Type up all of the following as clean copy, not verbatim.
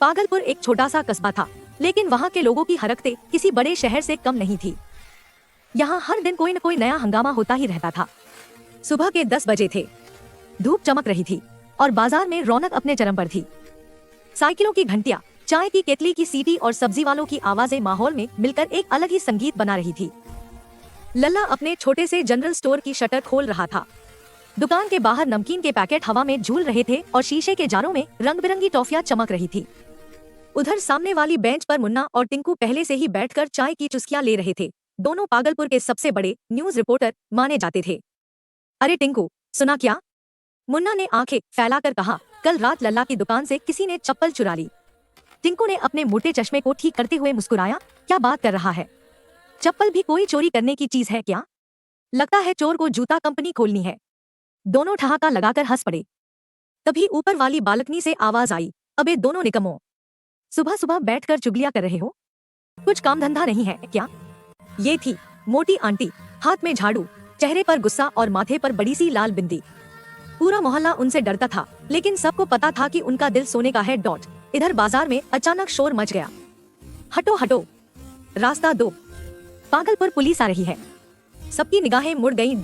पागलपुर एक छोटा सा कस्बा था, लेकिन वहाँ के लोगों की हरकतें किसी बड़े शहर से कम नहीं थी। यहाँ हर दिन कोई न कोई नया हंगामा होता ही रहता था। सुबह के 10 बजे थे, धूप चमक रही थी और बाजार में रौनक अपने चरम पर थी। साइकिलों की घंटियां, चाय की केतली की सीटी और सब्जी वालों की आवाजें माहौल में मिलकर एक अलग ही संगीत बना रही थी। लल्ला अपने छोटे से जनरल स्टोर की शटर खोल रहा था। दुकान के बाहर नमकीन के पैकेट हवा में झूल रहे थे और शीशे के जारों में रंग बिरंगी टॉफियां चमक रही थी। उधर सामने वाली बेंच पर मुन्ना और टिंकू पहले से ही बैठकर चाय की चुस्कियां ले रहे थे। दोनों पागलपुर के सबसे बड़े न्यूज रिपोर्टर माने जाते थे। अरे टिंकू, सुना क्या? मुन्ना ने आंखें फैलाकर कहा, कल रात लल्ला की दुकान से किसी ने चप्पल चुरा ली। टिंकू ने अपने मोटे चश्मे को ठीक करते हुए मुस्कुराया, क्या बात कर रहा है? चप्पल भी कोई चोरी करने की चीज है क्या? लगता है चोर को जूता कंपनी खोलनी है। दोनों ठहाका लगाकर हंस पड़े। तभी ऊपर वाली बालकनी से आवाज आई, अबे दोनों निकम्मों, सुबह सुबह बैठकर चुगलियां कर रहे हो? कुछ काम धंधा नहीं है क्या? ये थी मोटी आंटी, हाथ में झाड़ू, चेहरे पर गुस्सा और माथे पर बड़ी सी लाल बिंदी। पूरा मोहल्ला उनसे डरता था, लेकिन सबको पता था कि उनका दिल सोने का है। इधर बाजार में अचानक शोर मच गया, हटो हटो, रास्ता दो, पागलपुर पुलिस आ रही है। सबकी निगाहें मुड़ गईं।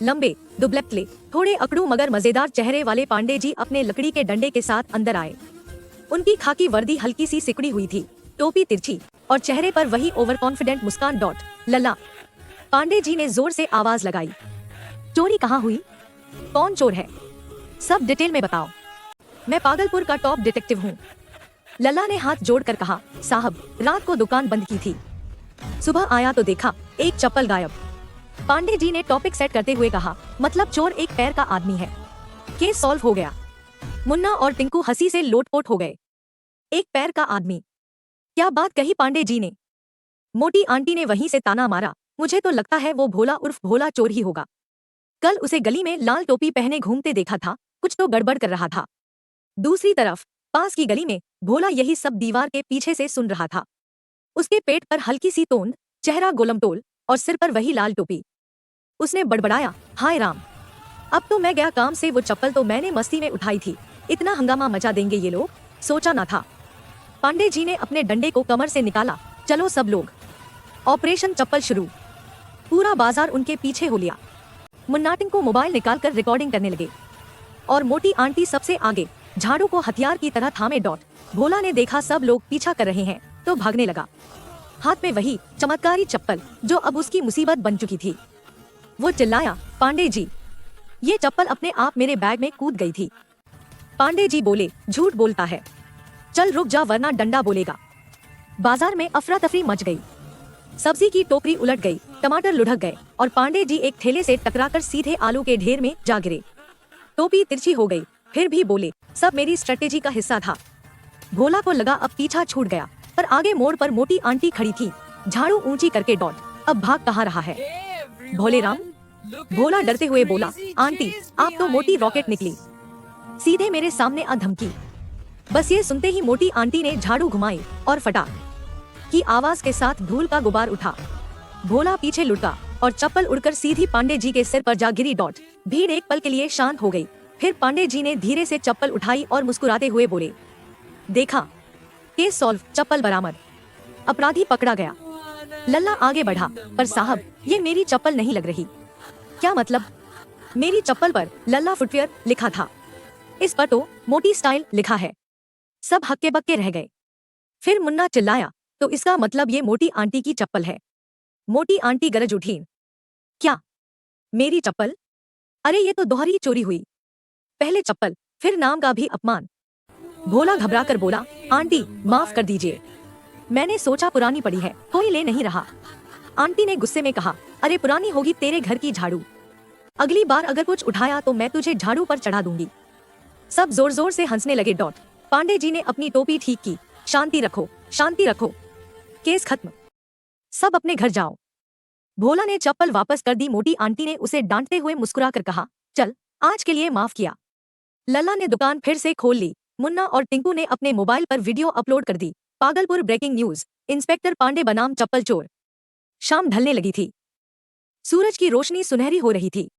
लंबे, दुबले, थोड़े अकड़ू मगर मजेदार चेहरे वाले पांडे जी अपने लकड़ी के डंडे के साथ अंदर आए। उनकी खाकी वर्दी हल्की सी सिकुड़ी हुई थी, टोपी तिरछी और चेहरे पर वही ओवर कॉन्फिडेंट मुस्कान। लल्ला, पांडे जी ने जोर से आवाज लगाई, चोरी कहाँ हुई? कौन चोर है? सब डिटेल में बताओ। मैं पागलपुर का टॉप डिटेक्टिव हूँ। लल्ला ने हाथ जोड़कर कहा, साहब, रात को दुकान बंद की थी, सुबह आया तो देखा एक चप्पल गायब। पांडे जी ने टॉपिक सेट करते हुए कहा, मतलब चोर एक पैर का आदमी है। केस सॉल्व हो गया। मुन्ना और टिंकू हंसी से लोटपोट हो गए। एक पैर का आदमी, क्या बात कही पांडे जी ने। मोटी आंटी ने वहीं से ताना मारा, मुझे तो लगता है वो भोला उर्फ भोला चोर ही होगा। कल उसे गली में लाल टोपी पहने घूमते देखा था, कुछ तो गड़बड़ कर रहा था। दूसरी तरफ पास की गली में भोला यही सब दीवार के पीछे से सुन रहा था। उसके पेट पर हल्की सी तोंद, चेहरा गोलमटोल और सिर पर वही लाल टोपी। उसने बड़बड़ाया, हाय राम, अब तो मैं गया काम से। वो चप्पल तो मैंने मस्ती में उठाई थी, इतना हंगामा मचा देंगे ये लोग, सोचा ना था। पांडे जी ने अपने डंडे को कमर से निकाला, चलो सब लोग, ऑपरेशन चप्पल शुरू। पूरा बाजार उनके पीछे हो लिया। मुन्ना टिंकू मोबाइल निकालकर रिकॉर्डिंग करने लगे और मोटी आंटी सबसे आगे झाड़ू को हथियार की तरह थामे। भोला ने देखा सब लोग पीछा कर रहे हैं तो भागने लगा, हाथ में वही चमत्कारी चप्पल जो अब उसकी मुसीबत बन चुकी थी। वो चिल्लाया, पांडे जी, ये चप्पल अपने आप मेरे बैग में कूद गई थी। पांडे जी बोले, झूठ बोलता है, चल रुक जा वरना डंडा बोलेगा। बाजार में अफरा तफरी मच गई। सब्जी की टोकरी उलट गई, टमाटर लुढ़क गए और पांडे जी एक ठेले से टकराकर सीधे आलू के ढेर में जा गिरे। टोपी तिरछी हो गई, फिर भी बोले, सब मेरी स्ट्रेटेजी का हिस्सा था। भोला को लगा अब पीछा छूट गया, पर आगे मोड़ पर मोटी आंटी खड़ी थी, झाड़ू ऊंची करके। अब भाग कहाँ रहा है भोले राम? भोला डरते हुए बोला, आंटी, आप तो मोटी रॉकेट निकली, सीधे मेरे सामने आ धमकी। बस ये सुनते ही मोटी आंटी ने झाड़ू घुमाई और फटा की आवाज के साथ धूल का गुबार उठा। भोला पीछे लुढ़का और चप्पल उड़कर सीधी पांडे जी के सिर पर जा गिरी। भीड़ एक पल के लिए शांत हो गई। फिर पांडे जी ने धीरे से चप्पल उठाई और मुस्कुराते हुए बोले, देखा, केस सॉल्व, चप्पल बरामद, अपराधी पकड़ा गया। लल्ला आगे बढ़ा, पर साहब, ये मेरी चप्पल नहीं लग रही। क्या मतलब? मेरी चप्पल पर लल्ला फुटवियर लिखा था, इस पर तो मोटी स्टाइल लिखा है। सब हक्के बक्के रह गए। फिर मुन्ना चिल्लाया, तो इसका मतलब ये मोटी आंटी की चप्पल है। मोटी आंटी गरज उठी, क्या मेरी चप्पल? अरे ये तो दोहरी चोरी हुई, पहले चप्पल फिर नाम का भी अपमान। भोला घबरा कर बोला, आंटी माफ कर दीजिए, मैंने सोचा पुरानी पड़ी है, कोई ले नहीं रहा। आंटी ने गुस्से में कहा, अरे पुरानी होगी तेरे घर की झाड़ू, अगली बार अगर कुछ उठाया तो मैं तुझे झाड़ू पर चढ़ा दूंगी। सब जोर जोर से हंसने लगे। पांडे जी ने अपनी टोपी ठीक की, शांति रखो, शांति रखो, केस खत्म, सब अपने घर जाओ। भोला ने चप्पल वापस कर दी। मोटी आंटी ने उसे डांटते हुए मुस्कुरा कर कहा, चल, आज के लिए माफ किया। लल्ला ने दुकान फिर से खोल ली। मुन्ना और टिंकू ने अपने मोबाइल पर वीडियो अपलोड कर दी। Pagalpur breaking news, inspector Pandey बनाम चप्पल चोर। शाम ढलने लगी थी, सूरज की रोशनी सुनहरी हो रही थी।